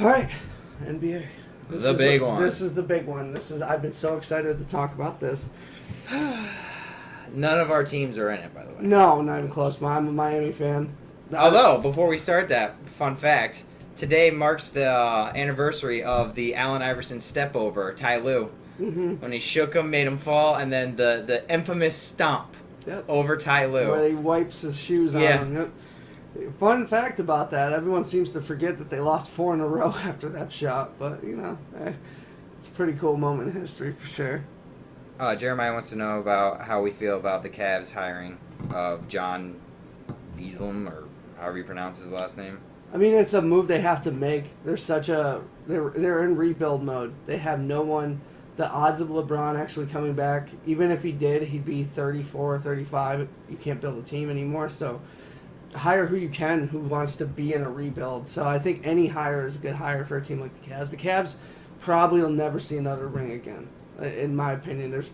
All right, NBA. The big one. This is the big one. I've been so excited to talk about this. None of our teams are in it, by the way. No, not even close. I'm a Miami fan. Although, before we start that, fun fact, today marks the anniversary of the Allen Iverson step over, Ty Lue. Mm-hmm. When he shook him, made him fall, and then the infamous stomp over Ty Lue. Where he wipes his shoes on him. Yep. Fun fact about that, everyone seems to forget that they lost 4 in a row after that shot. But, it's a pretty cool moment in history for sure. Jeremiah wants to know about how we feel about the Cavs hiring of John Beaslem, or however you pronounce his last name. I mean, it's a move they have to make. They're in rebuild mode. They have no one. The odds of LeBron actually coming back, even if he did, he'd be 34 or 35. You can't build a team anymore, so hire who you can who wants to be in a rebuild. So I think any hire is a good hire for a team like the Cavs. The Cavs probably will never see another ring again, in my opinion. There's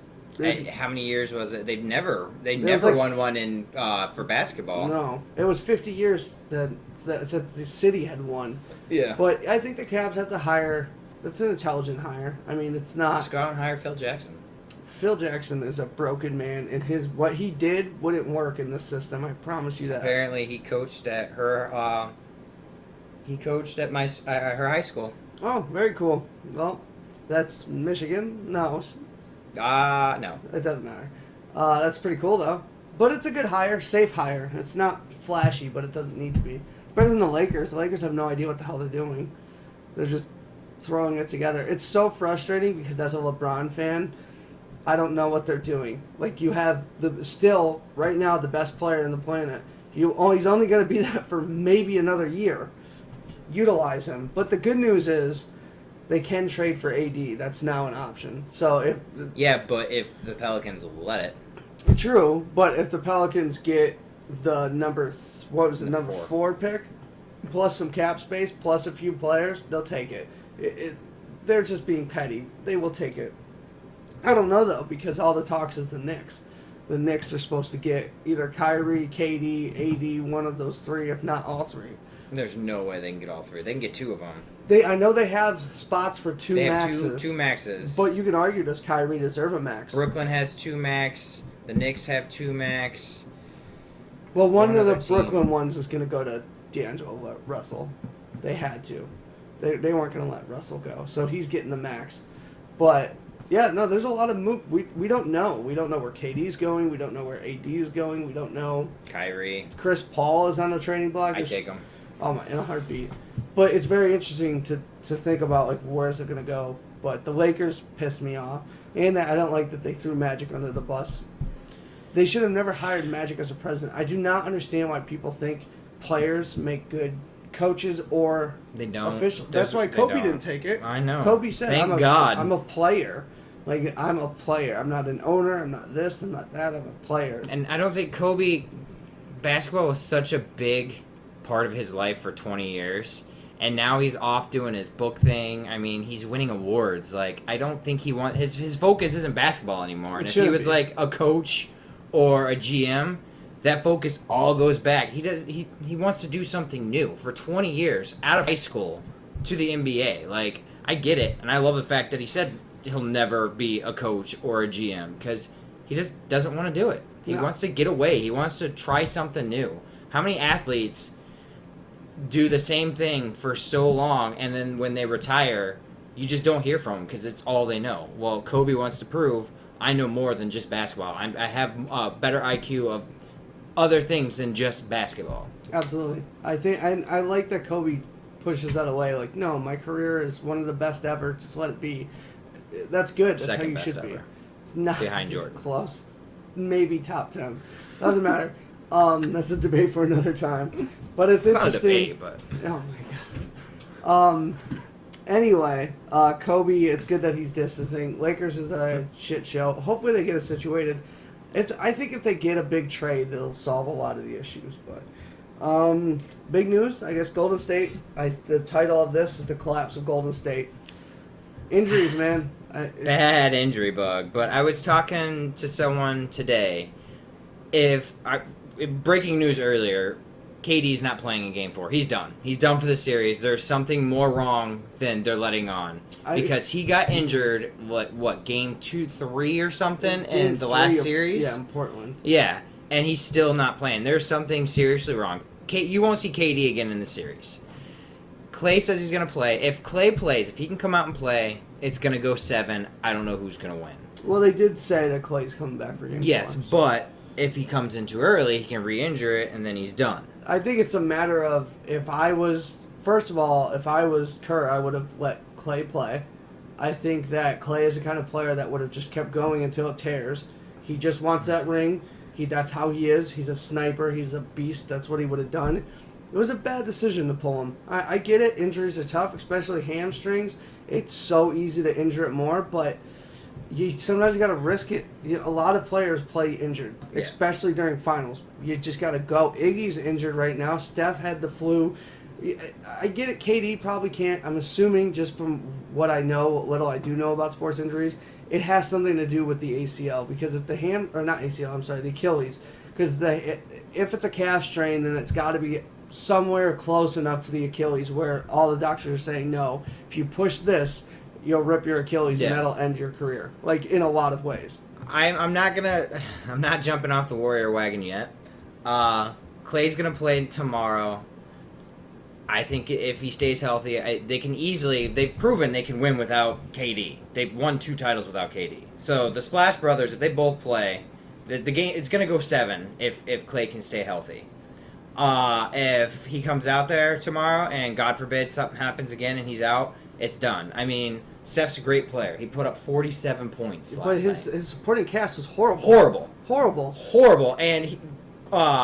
how many years was it? They never like, won one in for basketball. No, it was 50 years that the city had won. Yeah, but I think the Cavs have to hire. That's an intelligent hire. I mean, it's not. Just go out and hire Phil Jackson. Phil Jackson is a broken man, and what he did wouldn't work in this system. I promise you that. Apparently, he coached at her. He coached at her high school. Oh, very cool. Well, that's Michigan. No. No. It doesn't matter. That's pretty cool though. But it's a good hire, safe hire. It's not flashy, but it doesn't need to be. Better than the Lakers. The Lakers have no idea what the hell they're doing. They're just throwing it together. It's so frustrating because as a LeBron fan, I don't know what they're doing. Like, you have still right now the best player on the planet. He's only going to be that for maybe another year. Utilize him. But the good news is they can trade for AD. That's now an option. So but if the Pelicans let it. True, but if the Pelicans get the number 4 pick, plus some cap space, plus a few players, they'll take it. They're just being petty. They will take it. I don't know, though, because all the talks is the Knicks. The Knicks are supposed to get either Kyrie, KD, AD, one of those 3, if not all 3. There's no way they can get all 3. They can get 2 of them. I know they have spots for 2 maxes. They have two maxes. But you can argue, does Kyrie deserve a max? Brooklyn has 2 max. The Knicks have 2 max. Well, one of the Brooklyn ones is going to go to D'Angelo Russell. They had to. They weren't going to let Russell go, so he's getting the max. But yeah, no, there's a lot of move. We don't know. We don't know where KD's going. We don't know where AD is going. We don't know. Kyrie. Chris Paul is on the trading block. I take him. Oh my, in a heartbeat. But it's very interesting to think about, like, where is it going to go. But the Lakers pissed me off, and I don't like that they threw Magic under the bus. They should have never hired Magic as a president. I do not understand why people think players make good coaches or they don't. Officials. That's why Kobe didn't take it. I know. Kobe said, Thank God. I'm a player. Like, I'm a player. I'm not an owner. I'm not this. I'm not that. I'm a player. And I don't think basketball was such a big part of his life for 20 years. And now he's off doing his book thing. I mean, he's winning awards. Like, I don't think his focus isn't basketball anymore. And if he was like a coach or a GM, that focus all goes back. He wants to do something new for 20 years out of high school to the NBA. Like, I get it, and I love the fact that he said he'll never be a coach or a GM because he just doesn't want to do it. He wants to get away. He wants to try something new. How many athletes do the same thing for so long, and then when they retire, you just don't hear from them because it's all they know? Well, Kobe wants to prove, I know more than just basketball. I have a better IQ of other things than just basketball. Absolutely. I think I like that Kobe pushes that away. Like, no, my career is one of the best ever. Just let it be. That's good. That's how you should be. It's not behind Jordan. Close. Maybe top 10. Doesn't matter. That's a debate for another time. But it's interesting. Not a debate, but oh my god. Anyway, Kobe, it's good that he's distancing. Lakers is a shit show. Hopefully they get it situated. I think if they get a big trade, that'll solve a lot of the issues. But big news, I guess. Golden State. The title of this is the collapse of Golden State. Injuries, man. Bad injury bug. But I was talking to someone today. Breaking news earlier. KD's not playing in Game 4. He's done. He's done for the series. There's something more wrong than they're letting on. Because he got injured, Game 2, 3 or something in the last series? Yeah, in Portland. Yeah, and he's still not playing. There's something seriously wrong. You won't see KD again in the series. Klay says he's going to play. If Klay plays, if he can come out and play, it's going to go 7. I don't know who's going to win. Well, they did say that Klay's coming back for Game 4. Yes, but if he comes in too early, he can re-injure it, and then he's done. I think it's a matter of if I was Kerr, I would have let Klay play. I think that Klay is the kind of player that would have just kept going until it tears. He just wants that ring. That's how he is. He's a sniper. He's a beast. That's what he would have done. It was a bad decision to pull him. I get it. Injuries are tough, especially hamstrings. It's so easy to injure it more, but sometimes you got to risk it. A lot of players play injured, especially during finals. You just got to go. Iggy's injured right now. Steph had the flu. I get it. KD probably can't. I'm assuming just from what I know, what little I do know about sports injuries, it has something to do with the ACL. Because if the the Achilles. Because if it's a calf strain, then it's got to be somewhere close enough to the Achilles where all the doctors are saying, no, if you push this, you'll rip your Achilles and that'll end your career. Like, in a lot of ways. I'm not jumping off the Warrior wagon yet. Klay's gonna play tomorrow. I think if he stays healthy, they've proven they can win without KD. They've won 2 titles without KD. So the Splash Brothers, if they both play, the game, it's gonna go 7 if Klay can stay healthy. If he comes out there tomorrow and God forbid something happens again and he's out, it's done. I mean, Steph's a great player. He put up 47 points last night. His supporting cast was horrible. Horrible. And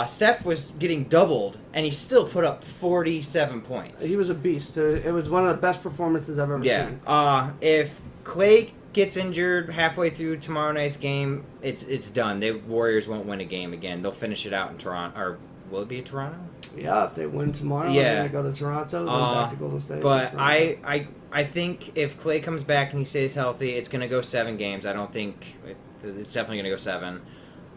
Steph was getting doubled, and he still put up 47 points. He was a beast. It was one of the best performances I've ever seen. If Klay gets injured halfway through tomorrow night's game, it's done. The Warriors won't win a game again. They'll finish it out in Toronto. Or will it be in Toronto? Yeah, if they win tomorrow, they're going to go to Toronto, then back to Golden State. But I think if Klay comes back and he stays healthy, it's going to go 7 games. I don't think it's definitely going to go 7.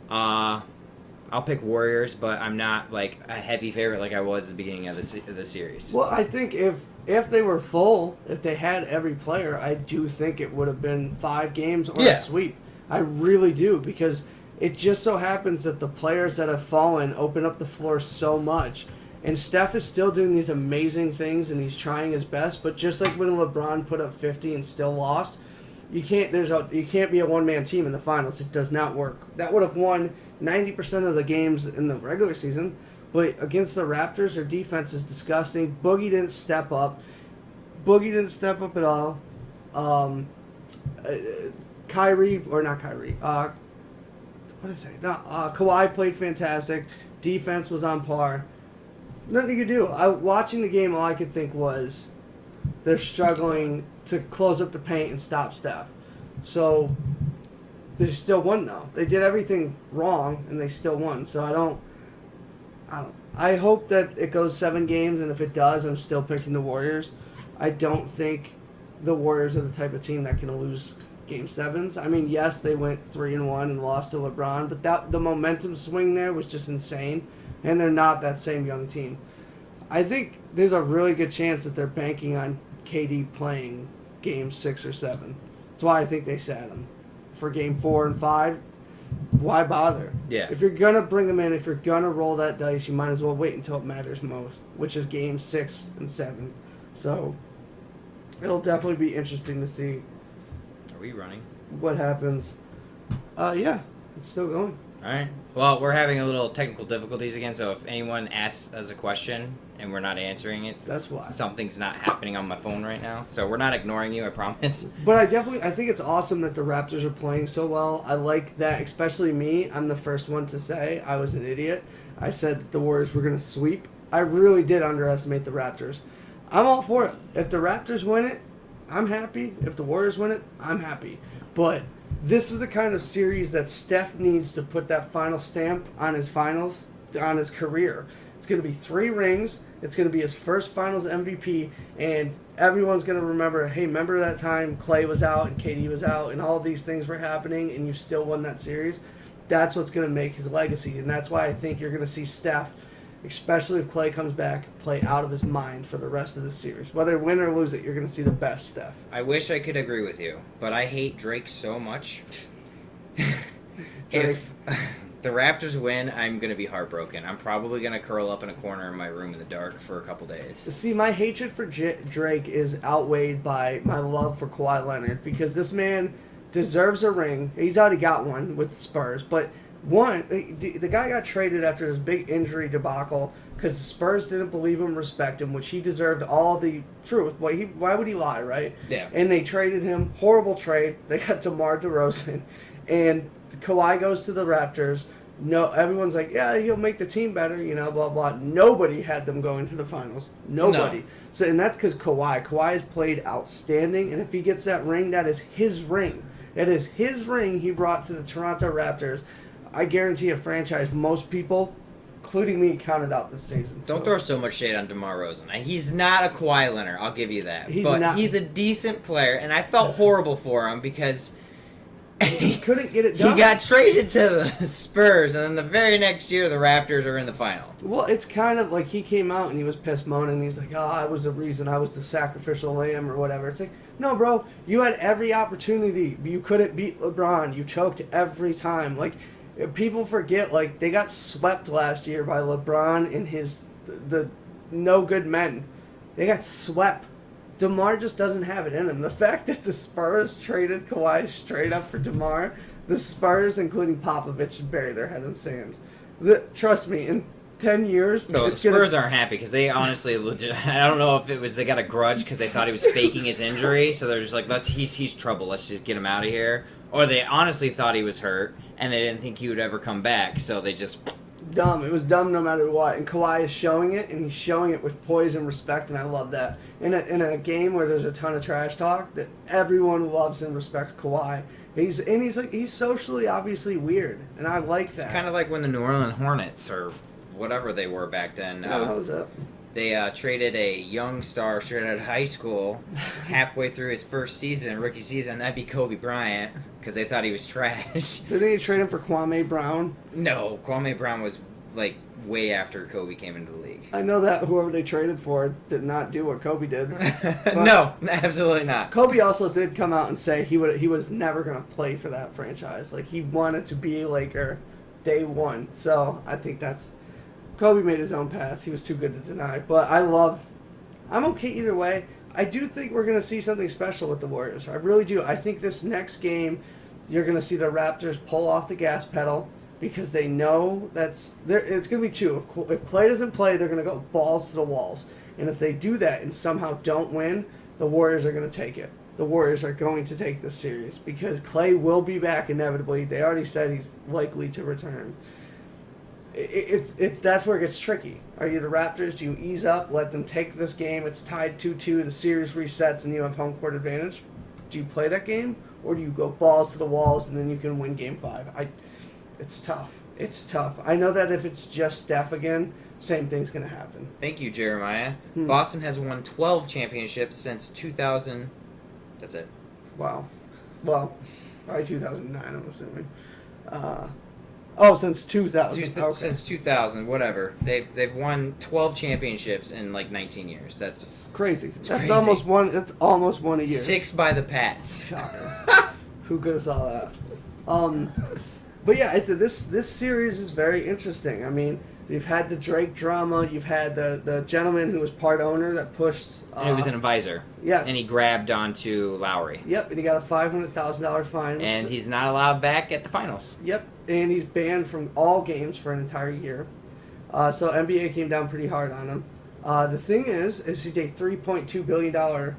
I'll pick Warriors, but I'm not like a heavy favorite like I was at the beginning of the series. Well, I think if they were full, if they had every player, I do think it would have been 5 games or a sweep. I really do, because it just so happens that the players that have fallen open up the floor so much. And Steph is still doing these amazing things, and he's trying his best. But just like when LeBron put up 50 and still lost, you can't be a one-man team in the finals. It does not work. That would have won 90% of the games in the regular season. But against the Raptors, their defense is disgusting. Boogie didn't step up. At all. Kawhi played fantastic. Defense was on par. Nothing you could do. Watching the game, all I could think was they're struggling to close up the paint and stop Steph. So they still won, though. They did everything wrong, and they still won. So I hope that it goes 7 games, and if it does, I'm still picking the Warriors. I don't think the Warriors are the type of team that can lose Game 7s. I mean, yes, they went 3-1 and lost to LeBron, but the momentum swing there was just insane, and they're not that same young team. I think there's a really good chance that they're banking on KD playing Game 6 or 7. That's why I think they sat him. For Game 4 and 5, why bother? Yeah. If you're going to bring them in, if you're going to roll that dice, you might as well wait until it matters most, which is Game 6 and 7. So it'll definitely be interesting to see. Are we running? What happens? Yeah, it's still going. All right. Well, we're having a little technical difficulties again, so if anyone asks us a question and we're not answering it, that's why. Something's not happening on my phone right now. So we're not ignoring you, I promise. But I think it's awesome that the Raptors are playing so well. I like that, especially me. I'm the first one to say I was an idiot. I said that the Warriors were going to sweep. I really did underestimate the Raptors. I'm all for it. If the Raptors win it, I'm happy. If the Warriors win it, I'm happy. But this is the kind of series that Steph needs to put that final stamp on his finals, on his career. It's going to be 3 rings. It's going to be his first finals MVP, and everyone's going to remember, hey, remember that time Klay was out and KD was out and all these things were happening and you still won that series? That's what's going to make his legacy, and that's why I think you're going to see Steph especially if Clay comes back, play out of his mind for the rest of the series. Whether win or lose it, you're going to see the best Steph. I wish I could agree with you, but I hate Drake so much. If the Raptors win, I'm going to be heartbroken. I'm probably going to curl up in a corner in my room in the dark for a couple days. See, my hatred for Drake is outweighed by my love for Kawhi Leonard because this man deserves a ring. He's already got one with the Spurs, but the guy got traded after his big injury debacle because the Spurs didn't believe him, respect him, which he deserved all the truth. Why would he lie, right? Yeah. And they traded him. Horrible trade. They got DeMar DeRozan, and Kawhi goes to the Raptors. No, everyone's like, yeah, he'll make the team better, blah, blah. Nobody had them going to the finals. Nobody. No. So, and that's because Kawhi has played outstanding, and if he gets that ring, that is his ring. It is his ring he brought to the Toronto Raptors. I guarantee a franchise most people, including me, counted out this season. Don't throw so much shade on DeMar DeRozan. He's not a Kawhi Leonard, I'll give you that. He's a decent player, and I felt horrible for him because he couldn't get it done. He got traded to the Spurs, and then the very next year, the Raptors are in the final. Well, it's kind of like he came out and he was pissed moaning. He's like, I was the reason. I was the sacrificial lamb or whatever. It's like, no, bro. You had every opportunity. You couldn't beat LeBron. You choked every time. Like, people forget, like, they got swept last year by LeBron and the no good men. They got swept. DeMar just doesn't have it in him. The fact that the Spurs traded Kawhi straight up for DeMar, the Spurs, including Popovich, should bury their head in the sand. Trust me, in 10 years... No, the Spurs aren't happy because they honestly legit... I don't know if it was they got a grudge because they thought he was faking his injury, so they're just like, he's trouble, let's just get him out of here. Or they honestly thought he was hurt, and they didn't think he would ever come back, so they just... Dumb. It was dumb no matter what. And Kawhi is showing it, and he's showing it with poise and respect, and I love that. In a game where there's a ton of trash talk, that everyone loves and respects Kawhi. He's socially obviously weird, and I like that. It's kind of like when the New Orleans Hornets, or whatever they were back then. How was that? They traded a young star straight out of high school halfway through his first season, rookie season. That'd be Kobe Bryant, because they thought he was trash. Didn't he trade him for Kwame Brown? No, Kwame Brown was, like, way after Kobe came into the league. I know that whoever they traded for did not do what Kobe did. No, absolutely not. Kobe also did come out and say he was never going to play for that franchise. Like, he wanted to be a Laker day one. So, I think that's... Kobe made his own path. He was too good to deny. But I'm okay either way. I do think we're going to see something special with the Warriors. I really do. I think this next game, you're going to see the Raptors pull off the gas pedal because they know it's going to be two. If Clay doesn't play, they're going to go balls to the walls. And if they do that and somehow don't win, the Warriors are going to take it. The Warriors are going to take this series because Clay will be back inevitably. They already said he's likely to return. That's where it gets tricky. Are you the Raptors? Do you ease up, let them take this game? It's tied 2-2, the series resets, and you have home court advantage. Do you play that game, or do you go balls to the walls and then you can win Game 5? It's tough. It's tough. I know that if it's just Steph again, same thing's going to happen. Thank you, Jeremiah. Boston has won 12 championships since 2000. That's it. Wow. Well, probably 2009, I'm assuming. Since 2000. Okay. Since 2000, whatever. They've won 12 championships in like 19 years. That's crazy. That's crazy. That's almost one a year. 6 by the Pats. Shocker. Who could have saw that? But yeah, this series is very interesting. I mean, you've had the Drake drama. You've had the gentleman who was part owner that pushed. And he was an advisor. Yes. And he grabbed onto Lowry. Yep, and he got a $500,000 fine. And he's not allowed back at the finals. Yep, and he's banned from all games for an entire year. So NBA came down pretty hard on him. The thing is he's a $3.2 billion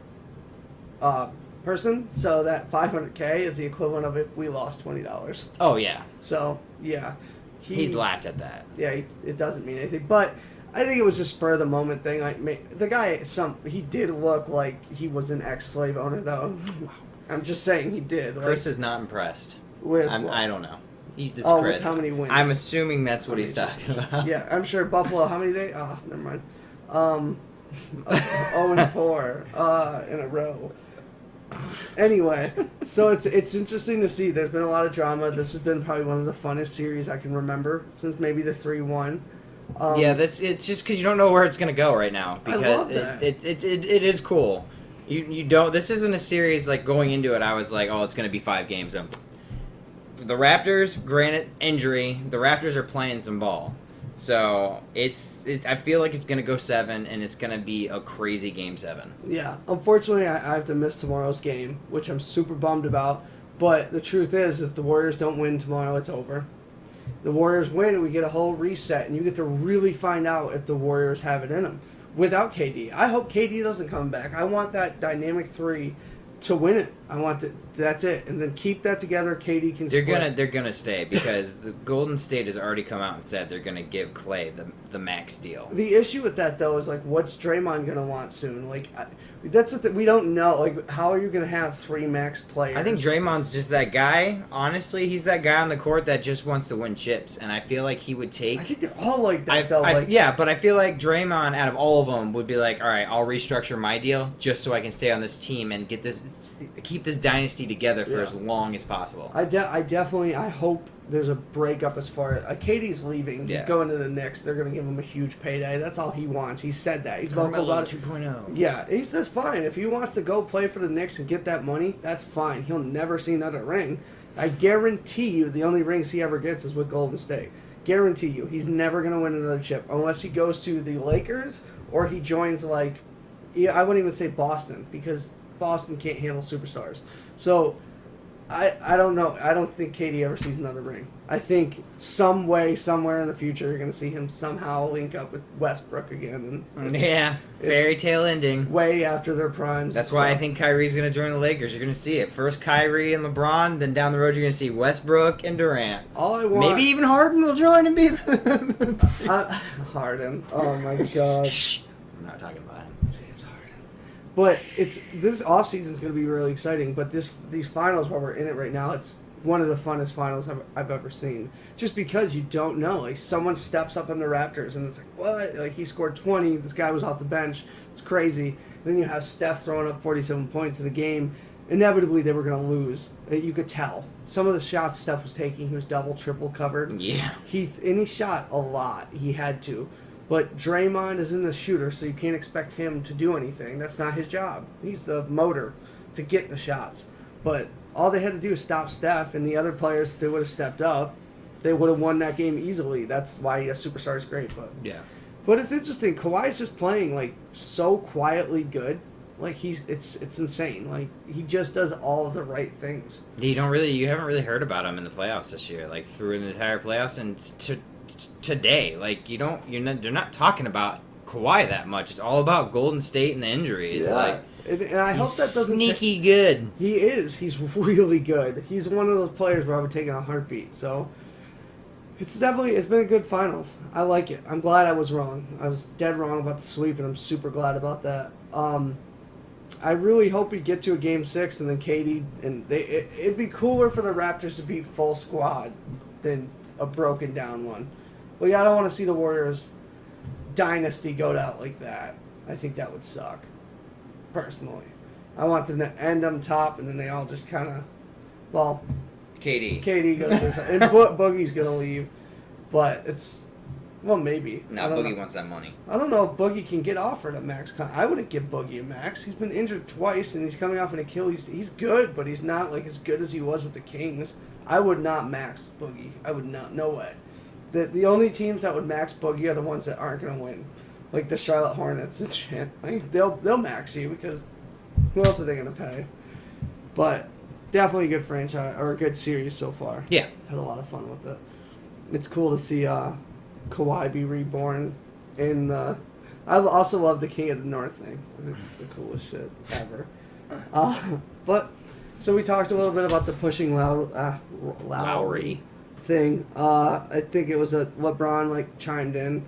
person, so that $500K is the equivalent of if we lost $20. Oh, yeah. So, yeah. He laughed at that. Yeah, it doesn't mean anything. But I think it was just spur of the moment thing. Like, the guy, he did look like he was an ex-slave owner, though. I'm just saying he did. Chris is not impressed. I don't know. It's Chris. With how many wins? I'm assuming that's what he's talking about. Yeah, I'm sure Buffalo. How many days? Oh, never mind. 0-4 in a row. Anyway, so it's interesting to see. There's been a lot of drama. This has been probably one of the funnest series I can remember since maybe the 3-1. Yeah, it's just because you don't know where it's gonna go right now. I Because love that. it is cool. You don't. This isn't a series like going into it. I was like, oh, it's gonna be 5 games. The Raptors, granted injury, the Raptors are playing some ball. So I feel like it's gonna go 7, and it's gonna be a crazy game 7. Yeah, unfortunately, I have to miss tomorrow's game, which I'm super bummed about. But the truth is, if the Warriors don't win tomorrow, it's over. The Warriors win, we get a whole reset, and you get to really find out if the Warriors have it in them without KD. I hope KD doesn't come back. I want that dynamic 3 to win it. I want that's it, and then keep that together. KD can. They're gonna stay because the Golden State has already come out and said they're gonna give Clay the max deal. The issue with that though is like, what's Draymond gonna want soon? Like, that's the thing we don't know. Like, how are you gonna have 3 max players? I think Draymond's just that guy. Honestly, he's that guy on the court that just wants to win chips, and I feel like he would take. I think they're all like that though. Yeah, but I feel like Draymond, out of all of them, would be like, all right, I'll restructure my deal just so I can stay on this team and keep this dynasty together for as long as possible. I definitely hope there's a breakup as far as KD's leaving. He's going to the Knicks. They're going to give him a huge payday. That's all he wants. He said that. He's vocal about it. 2.0. Yeah, that's fine. If he wants to go play for the Knicks and get that money, that's fine. He'll never see another ring. I guarantee you the only rings he ever gets is with Golden State. Guarantee you. He's never going to win another chip unless he goes to the Lakers or he joins I wouldn't even say Boston because Boston can't handle superstars. So I don't know. I don't think KD ever sees another ring. I think some way, somewhere in the future, you're going to see him somehow link up with Westbrook again. And fairy tale ending. Way after their primes. That's why I think Kyrie's going to join the Lakers. You're going to see it. First Kyrie and LeBron, then down the road you're going to see Westbrook and Durant. All I want. Maybe even Harden will join and be Harden. Oh my God. Shh. I'm not talking about him. But this offseason is going to be really exciting. But these finals, while we're in it right now, it's one of the funnest finals I've ever seen. Just because you don't know. Like, someone steps up in the Raptors, and it's like, what? Like, he scored 20. This guy was off the bench. It's crazy. Then you have Steph throwing up 47 points in the game. Inevitably, they were going to lose. You could tell. Some of the shots Steph was taking, he was double, triple covered. Yeah. And he shot a lot. He had to. But Draymond isn't a shooter, so you can't expect him to do anything. That's not his job. He's the motor to get the shots. But all they had to do is stop Steph, and the other players, if they would have stepped up, they would have won that game easily. That's why a superstar is great. But it's interesting. Kawhi's just playing like so quietly good. Like it's insane. Like he just does all of the right things. You haven't really heard about him in the playoffs this year, like through the entire playoffs and today. Like they're not talking about Kawhi that much. It's all about Golden State and the injuries. Yeah. Like, and I hope that doesn't sneaky good. He is. He's really good. He's one of those players where I would take in a heartbeat. So it's been a good finals. I like it. I'm glad I was wrong. I was dead wrong about the sweep, and I'm super glad about that. I really hope we get to a game 6 and then KD and it'd be cooler for the Raptors to beat full squad than a broken down one. Well, yeah, I don't want to see the Warriors dynasty go out like that. I think that would suck. Personally, I want them to end on top and then they all just kind of, KD goes and Boogie's gonna leave, but maybe. No, Boogie wants that money. I don't know if Boogie can get offered a max. I wouldn't give Boogie a max. He's been injured twice and he's coming off an Achilles. He's good, but he's not like as good as he was with the Kings. I would not max Boogie. I would not. No way. The only teams that would max Boogie are the ones that aren't going to win, like the Charlotte Hornets and shit. Like, they'll max you because who else are they going to pay? But definitely a good franchise or a good series so far. Yeah, had a lot of fun with it. It's cool to see Kawhi be reborn in the. I also love the King of the North thing. I think it's the coolest shit ever. But so we talked a little bit about the pushing Lowry thing. I think it was LeBron like chimed in,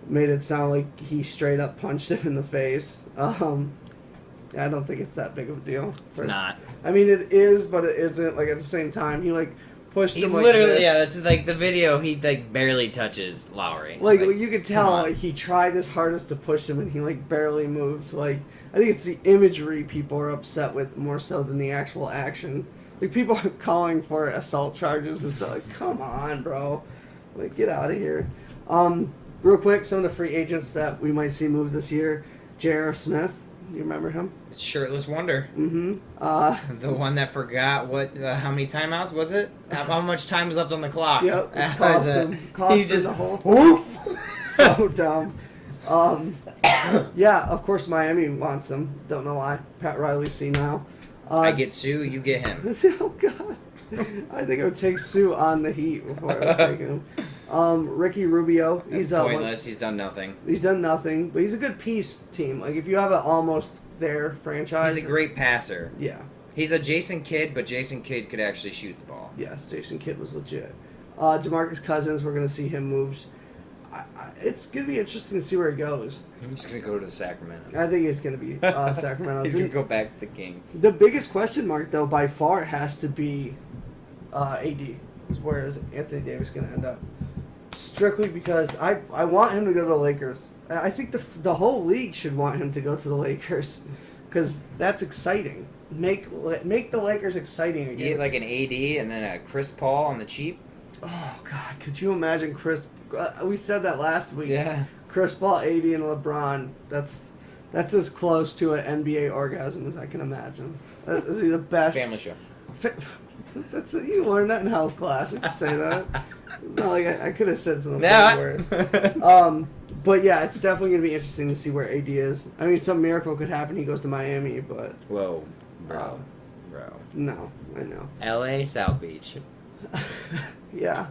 made it sound like he straight up punched him in the face. I don't think it's that big of a deal. It's not. I mean, it is, but it isn't. Like at the same time, he like pushed him like literally, this. yeah, that's like the video. He like barely touches Lowry. Like you could tell, like he tried his hardest to push him, and he like barely moved. Like I think it's the imagery people are upset with more so than the actual action. Like people are calling for assault charges and stuff. Like, come on, bro, like get out of here. Real quick, some of the free agents that we might see move this year. J.R. Smith. Do you remember him? Shirtless wonder. Mm-hmm. The one that forgot how many timeouts was it? How much time was left on the clock? Yep. Cost Cost just the whole woof. So dumb. Yeah, of course Miami wants him. Don't know why. Pat Riley's senile. I get Sue, you get him. Oh God. I think I would take Sue on the Heat before I would take him. Ricky Rubio. He's pointless. He's done nothing. He's done nothing, but he's a good piece team. Like if you have an almost there franchise. He's a great passer. Yeah. He's a Jason Kidd, but Jason Kidd could actually shoot the ball. Yes, Jason Kidd was legit. DeMarcus Cousins, we're going to see him moved. It's going to be interesting to see where he goes. He's going to go to Sacramento. I think it's going to be Sacramento. He's going to go back to the Kings. The biggest question mark, though, by far has to be AD. Where is Anthony Davis going to end up? Strictly because I want him to go to the Lakers. I think the whole league should want him to go to the Lakers because that's exciting. Make the Lakers exciting again. You get like an AD and then a Chris Paul on the cheap. Oh God, could you imagine Chris? We said that last week. Yeah. Chris Paul, AD, and LeBron. That's as close to an NBA orgasm as I can imagine. That's the best. Family show. That's you learned that in health class. You could say that. No, like I could have said some Yeah. words. But yeah, it's definitely gonna be interesting to see where AD is. I mean, some miracle could happen. He goes to Miami, but Whoa, bro. no, I know. L.A. South Beach. Yeah,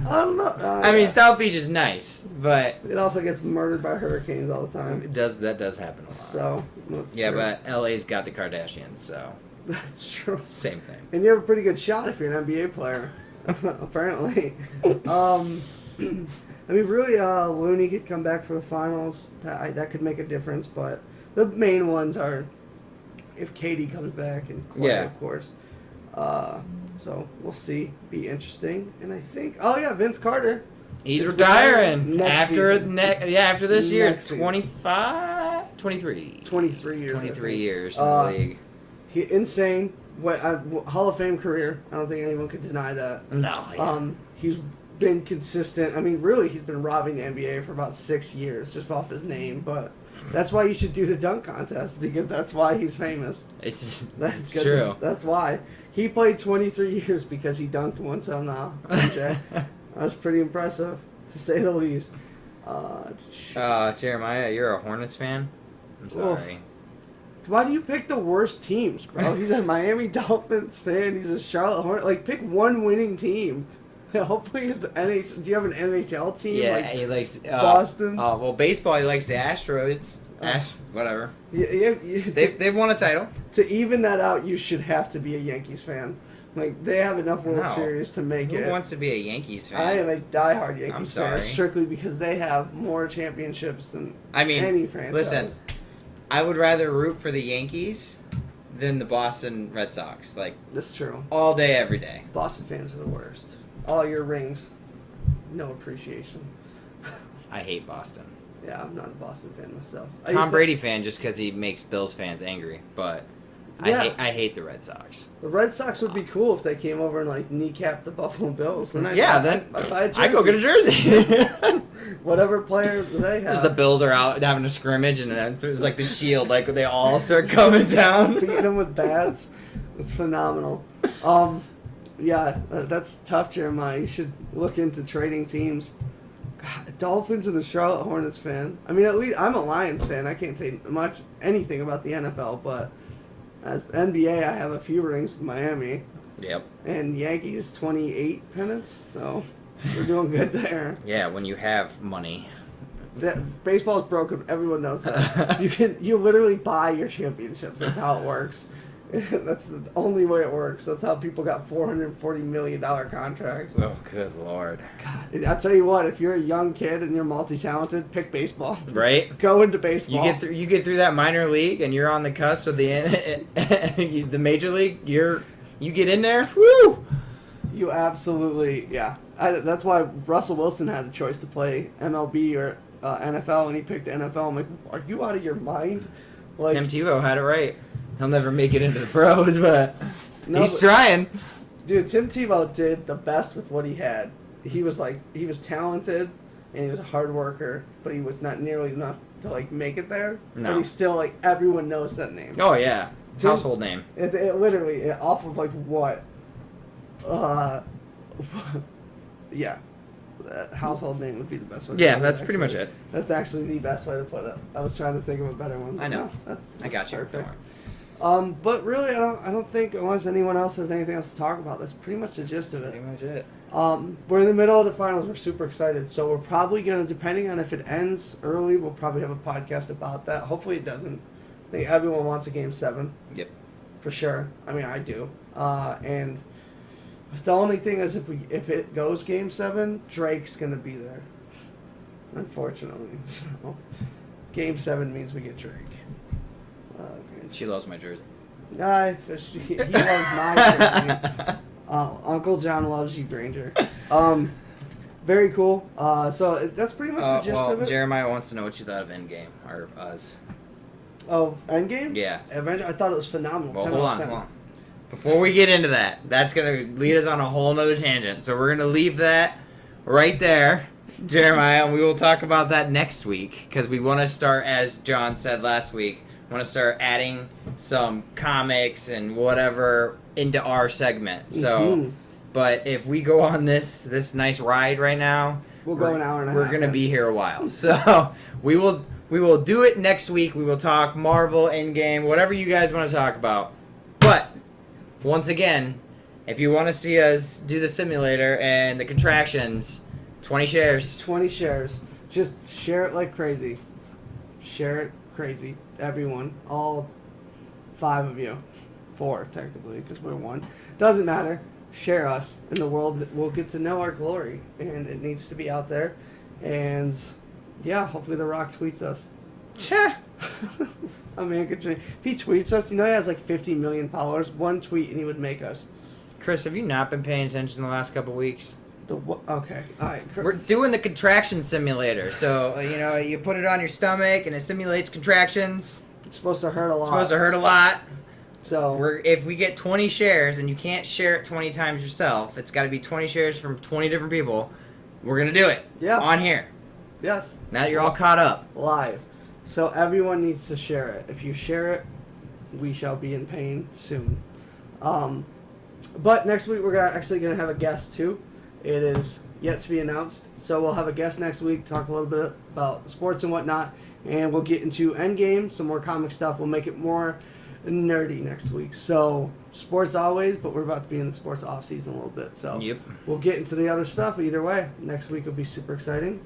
I don't know. I mean, South Beach is nice, but it also gets murdered by hurricanes all the time. that does happen a lot. So that's yeah, true. But L.A.'s got the Kardashians, so That's true. same thing. And you have a pretty good shot if you're an NBA player, apparently. I mean, really, Looney could come back for the finals. That could make a difference, but the main ones are if Katie comes back and Kawhi, of course. So we'll see. Be interesting. And I think, Vince Carter. He's retiring next season. after this year. Next season. 25, 23. 23 years. 23 years in the league. Insane. Hall of Fame career. I don't think anyone could deny that. No. Yeah. He's been consistent. I mean, really, he's been robbing the NBA for about 6 years just off his name. But that's why you should do the dunk contest because that's why he's famous. It's true. That's why. He played 23 years because he dunked once on MJ. That's pretty impressive, to say the least. Jeremiah, you're a Hornets fan? I'm sorry. Why do you pick the worst teams, bro? He's a Miami Dolphins fan. He's a Charlotte Hornet. Like, pick one winning team. Hopefully it's NHL. Do you have an NHL team? Yeah, like he likes Boston. Well, baseball. He likes the Astros. Whatever. Yeah, they've won a title. To even that out, you should have to be a Yankees fan. Like they have enough World Series to make it. Who wants to be a Yankees fan? I am a diehard Yankees fan, strictly because they have more championships than any franchise. Listen, I would rather root for the Yankees than the Boston Red Sox. Like that's true. All day, every day. Boston fans are the worst. All your rings, no appreciation. I hate Boston. Yeah, I'm not a Boston fan myself. Tom Brady fan just because he makes Bills fans angry, but yeah. I hate the Red Sox. The Red Sox would be cool if they came over and like kneecapped the Buffalo Bills. Then I'd go get a jersey. Whatever player they have. As the Bills are out having a scrimmage and then there's like the shield, like they all start coming down, beating them with bats. It's phenomenal. Yeah, that's tough, Jeremiah. You should look into trading teams. God, Dolphins and the Charlotte Hornets fan. I mean, at least I'm a Lions fan. I can't say anything about the NFL, but as NBA, I have a few rings with Miami. Yep. And Yankees 28 pennants, so we're doing good there. Yeah, when you have money. Baseball's broken. Everyone knows that. You literally buy your championships. That's how it works. That's the only way it works. That's how people got $440 million contracts. Oh, good Lord. God, I'll tell you what, if you're a young kid and you're multi-talented, pick baseball. Right? Go into baseball. You get through that minor league and you're on the cusp of the major league, you get in there, woo! You absolutely, yeah. That's why Russell Wilson had a choice to play MLB or NFL, and he picked NFL. I'm like, are you out of your mind? Like, Tim Tebow had it right. He'll never make it into the pros, but he's trying. Dude, Tim Tebow did the best with what he had. He was talented. and he was a hard worker, but he was not nearly enough to like make it there. No. But he's still like everyone knows that name. Oh yeah, Tim- household name. It literally off of like what? Yeah, that household name would be the best way. To Yeah, put that's it, pretty much actually. it. That's actually the best way to put it. I was trying to think of a better one. I know. No, that's I got you. Don't perfect. worry. But really, I don't think unless anyone else has anything else to talk about, that's pretty much the gist of it. Pretty much it. We're in the middle of the finals. We're super excited. So we're probably going to, depending on if it ends early, we'll probably have a podcast about that. Hopefully it doesn't. I think everyone wants a Game 7. Yep. For sure. I mean, I do. And the only thing is if it goes Game 7, Drake's going to be there. Unfortunately. So Game 7 means we get Drake. She loves my jersey. He loves my jersey. Uncle John loves you, Granger. Very cool. So that's pretty much the gist of it. Jeremiah wants to know what you thought of Endgame, or us. Of Endgame? Yeah. Avengers, I thought it was phenomenal. Well, 10 hold out on, of 10. hold on. Before we get into that, that's going to lead us on a whole nother tangent. So we're going to leave that right there, Jeremiah, and we will talk about that next week, because we want to start, as John said last week, want to start adding some comics and whatever into our segment. So, but if we go on this nice ride right now, We'll go an hour and a half. We're gonna be here a while. So we will do it next week. We will talk Marvel, Endgame, whatever you guys want to talk about. But once again, if you want to see us do the simulator and the contractions, 20 shares. 20 shares. Just share it like crazy. Share it crazy. Everyone. All 5 of you. 4, technically, because we're 1. Doesn't matter. Share us, and the world will get to know our glory. And it needs to be out there. And, yeah, hopefully The Rock tweets us. I mean, if he tweets us, you know he has like 50 million followers. One tweet and he would make us. Chris, have you not been paying attention the last couple weeks? Okay, all right. We're doing the contraction simulator. So, you put it on your stomach and it simulates contractions. It's supposed to hurt a lot. It's supposed to hurt a lot. So if we get 20 shares and you can't share it 20 times yourself, it's got to be 20 shares from 20 different people. We're going to do it. Yeah. On here. Yes. Now that you're all caught up. Live. So everyone needs to share it. If you share it, we shall be in pain soon. But next week we're actually going to have a guest too. It is yet to be announced. So we'll have a guest next week, talk a little bit about sports and whatnot, and we'll get into Endgame, some more comic stuff. We'll make it more nerdy next week. So sports always, but we're about to be in the sports off season a little bit. So Yep. We'll get into the other stuff. Either way, next week will be super exciting.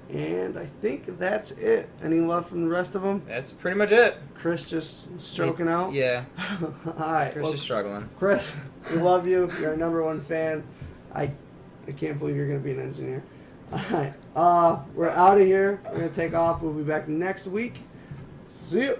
And I think that's it. Any love from the rest of them? That's pretty much it. Chris just stroking out? Yeah. All right. Chris is struggling. Chris, we love you. You're our #1 fan. I can't believe you're going to be an engineer. All right. We're out of here. We're going to take off. We'll be back next week. See you.